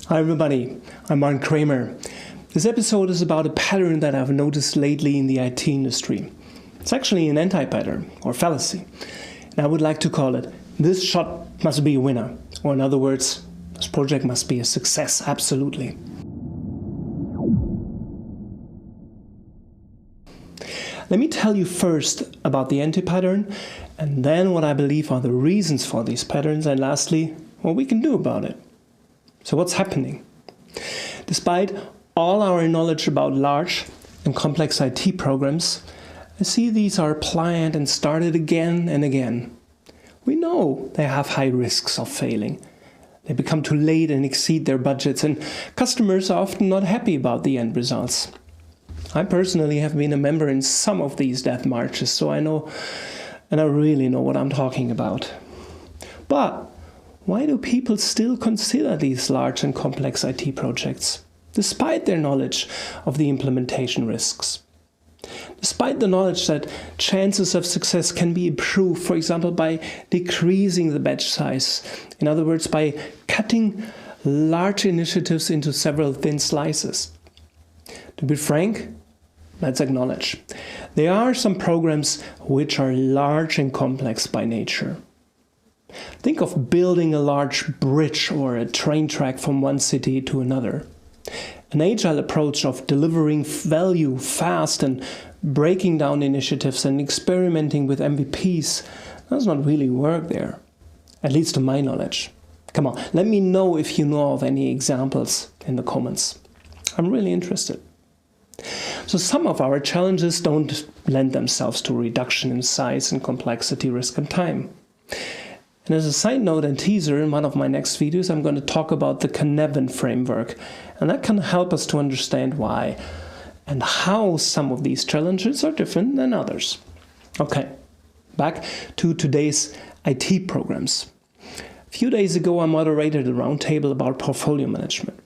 Hi everybody, I'm Martin Kramer. This episode is about a pattern that I've noticed lately in the IT industry. It's actually an anti-pattern, or fallacy. And I would like to call it, this shot must be a winner. Or in other words, this project must be a success, absolutely. Let me tell you first about the anti-pattern, and then what I believe are the reasons for these patterns, and lastly, what we can do about it. So what's happening? Despite all our knowledge about large and complex IT programs, I see these are planned and started again and again. We know they have high risks of failing. They become too late and exceed their budgets, and customers are often not happy about the end results. I personally have been a member in some of these death marches, so I know, and I really know what I'm talking about. But why do people still consider these large and complex IT projects, despite their knowledge of the implementation risks? Despite the knowledge that chances of success can be improved, for example, by decreasing the batch size, in other words, by cutting large initiatives into several thin slices. To be frank, let's acknowledge, there are some programs which are large and complex by nature. Think of building a large bridge or a train track from one city to another. An agile approach of delivering value fast and breaking down initiatives and experimenting with MVPs does not really work there, at least to my knowledge. Come on, let me know if you know of any examples in the comments. I'm really interested. So some of our challenges don't lend themselves to reduction in size and complexity, risk and time. And as a side note and teaser, in one of my next videos, I'm going to talk about the Cynefin framework. And that can help us to understand why and how some of these challenges are different than others. Okay, back to today's IT programs. A few days ago, I moderated a roundtable about portfolio management.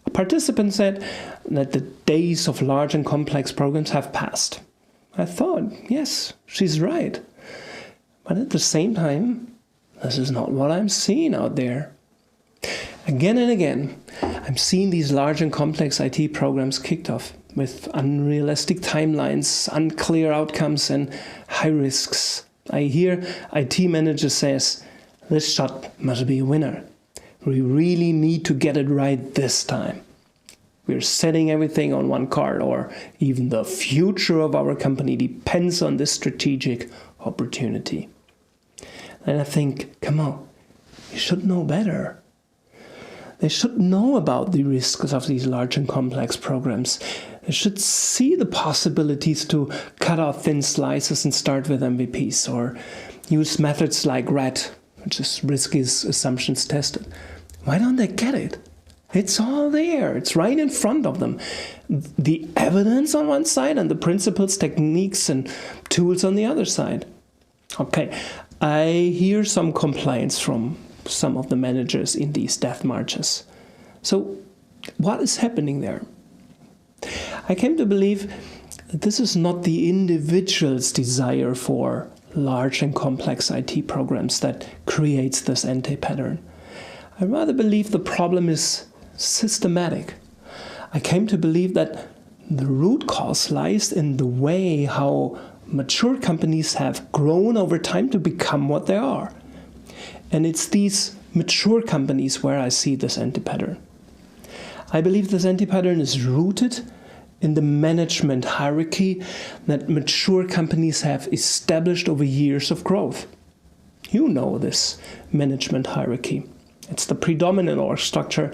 A participant said that the days of large and complex programs have passed. I thought, yes, she's right. But at the same time, this is not what I'm seeing out there. Again and again, I'm seeing these large and complex IT programs kicked off with unrealistic timelines, unclear outcomes, and high risks. I hear IT manager says, this shot must be a winner. We really need to get it right this time. We're setting everything on one card, or even the future of our company depends on this strategic opportunity. And I think, come on, you should know better. They should know about the risks of these large and complex programs. They should see the possibilities to cut off thin slices and start with MVPs, or use methods like RAT, which is risk is assumptions tested. Why don't they get it? It's all there. It's right in front of them. The evidence on one side and the principles, techniques, and tools on the other side. Okay, I hear some complaints from some of the managers in these death marches. So what is happening there? I came to believe that this is not the individual's desire for large and complex IT programs that creates this anti-pattern. I rather believe the problem is systematic. I came to believe that the root cause lies in the way how mature companies have grown over time to become what they are. And it's these mature companies where I see this anti-pattern. I believe this anti-pattern is rooted in the management hierarchy that mature companies have established over years of growth. You know this management hierarchy. It's the predominant org structure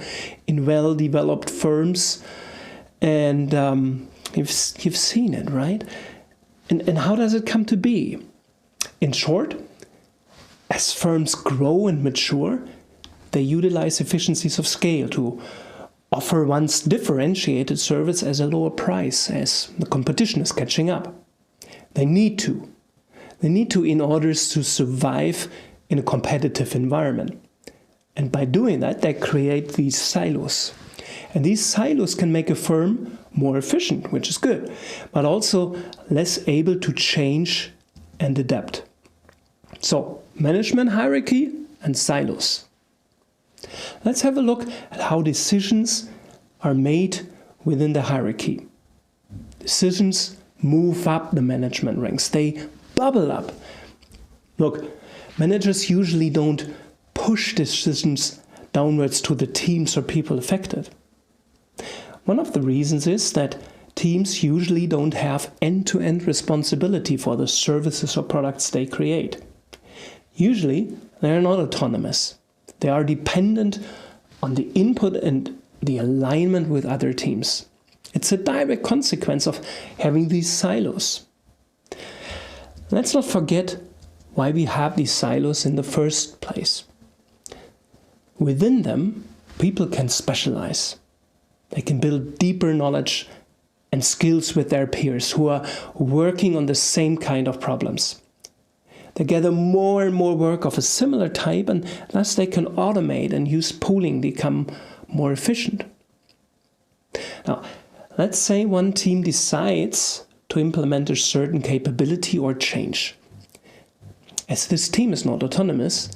in well-developed firms, and you've seen it, right? And how does it come to be? In short, as firms grow and mature, they utilize efficiencies of scale to offer once differentiated service as a lower price as the competition is catching up. They need to in order to survive in a competitive environment. And by doing that, they create these silos. And these silos can make a firm more efficient, which is good, but also less able to change and adapt. So, management hierarchy and silos. Let's have a look at how decisions are made within the hierarchy. Decisions move up the management ranks. They bubble up. Look, managers usually don't push decisions downwards to the teams or people affected. One of the reasons is that teams usually don't have end-to-end responsibility for the services or products they create. Usually, they are not autonomous. They are dependent on the input and the alignment with other teams. It's a direct consequence of having these silos. Let's not forget why we have these silos in the first place. Within them, people can specialize. They can build deeper knowledge and skills with their peers who are working on the same kind of problems. They gather more and more work of a similar type, and thus they can automate and use pooling to become more efficient. Now, let's say one team decides to implement a certain capability or change. As this team is not autonomous,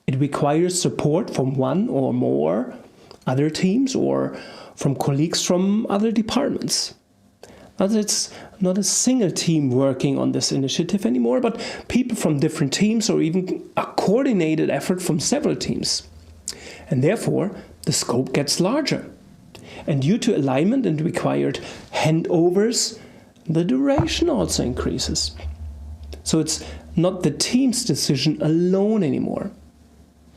it requires support from one or more other teams or from colleagues from other departments. Thus, it's not a single team working on this initiative anymore, but people from different teams or even a coordinated effort from several teams. And therefore, the scope gets larger. And due to alignment and required handovers, the duration also increases. So it's not the team's decision alone anymore.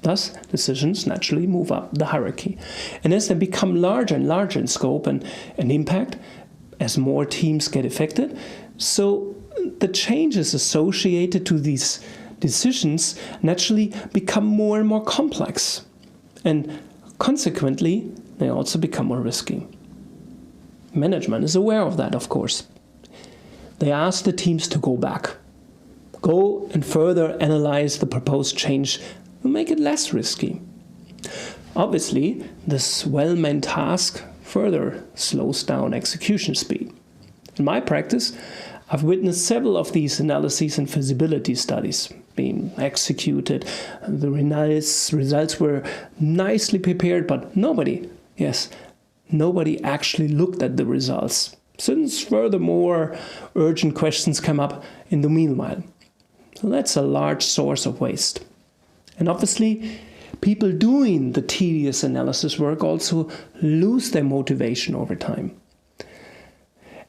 Thus, decisions naturally move up the hierarchy. And as they become larger and larger in scope and impact, as more teams get affected, so the changes associated to these decisions naturally become more and more complex. And consequently, they also become more risky. Management is aware of that, of course. They ask the teams to go back. Go and further analyze the proposed change to make it less risky. Obviously, this well-meant task further slows down execution speed. In my practice, I've witnessed several of these analyses and feasibility studies being executed. The results were nicely prepared, but nobody actually looked at the results, since furthermore urgent questions come up in the meanwhile. So that's a large source of waste. And obviously, people doing the tedious analysis work also lose their motivation over time.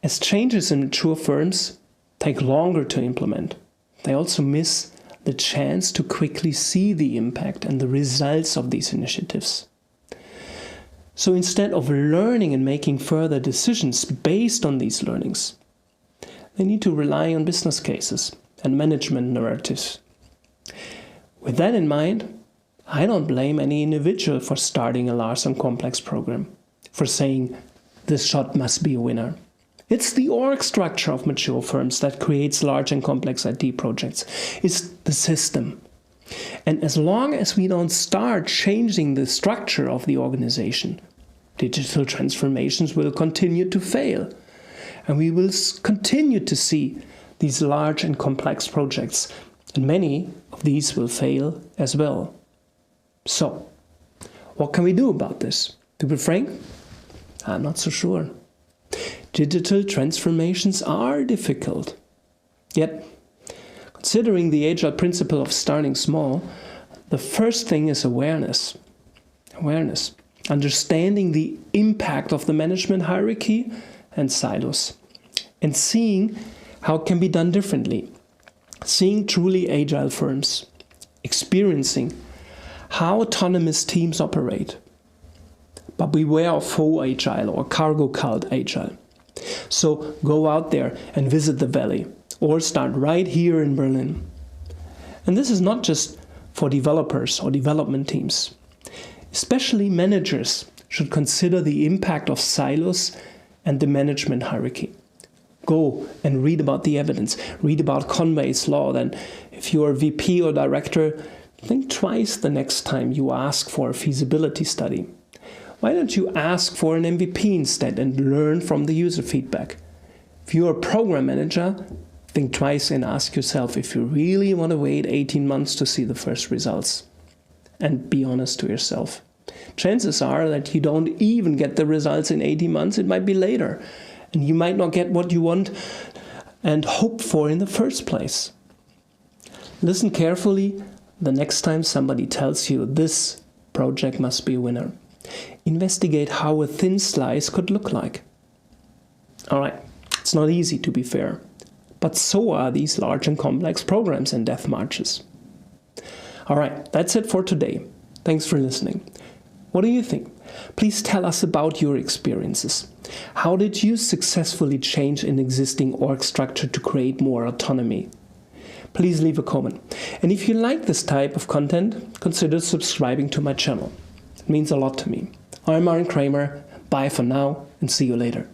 As changes in mature firms take longer to implement, they also miss the chance to quickly see the impact and the results of these initiatives. So instead of learning and making further decisions based on these learnings, they need to rely on business cases and management narratives. With that in mind, I don't blame any individual for starting a large and complex program, for saying this shot must be a winner. It's the org structure of mature firms that creates large and complex IT projects. It's the system. And as long as we don't start changing the structure of the organization, digital transformations will continue to fail. And we will continue to see these large and complex projects. And many of these will fail as well. So, what can we do about this? To be frank, I'm not so sure. Digital transformations are difficult. Yet, considering the agile principle of starting small, the first thing is awareness. Awareness. Understanding the impact of the management hierarchy and silos. And seeing how it can be done differently. Seeing truly agile firms. Experiencing how autonomous teams operate. But beware of faux agile or cargo cult agile. So go out there and visit the valley, or start right here in Berlin. And this is not just for developers or development teams. Especially managers should consider the impact of silos and the management hierarchy. Go and read about the evidence, read about Conway's Law. Then if you're a VP or director, think twice the next time you ask for a feasibility study. Why don't you ask for an MVP instead and learn from the user feedback? If you're a program manager, think twice and ask yourself if you really want to wait 18 months to see the first results. And be honest to yourself. Chances are that you don't even get the results in 18 months, it might be later. And you might not get what you want and hope for in the first place. Listen carefully the next time somebody tells you this project must be a winner. Investigate how a thin slice could look like. Alright, it's not easy to be fair, but so are these large and complex programs and death marches. Alright, that's it for today. Thanks for listening. What do you think? Please tell us about your experiences. How did you successfully change an existing org structure to create more autonomy? Please leave a comment. And if you like this type of content, consider subscribing to my channel. It means a lot to me. I'm Arjen Kramer. Bye for now and see you later.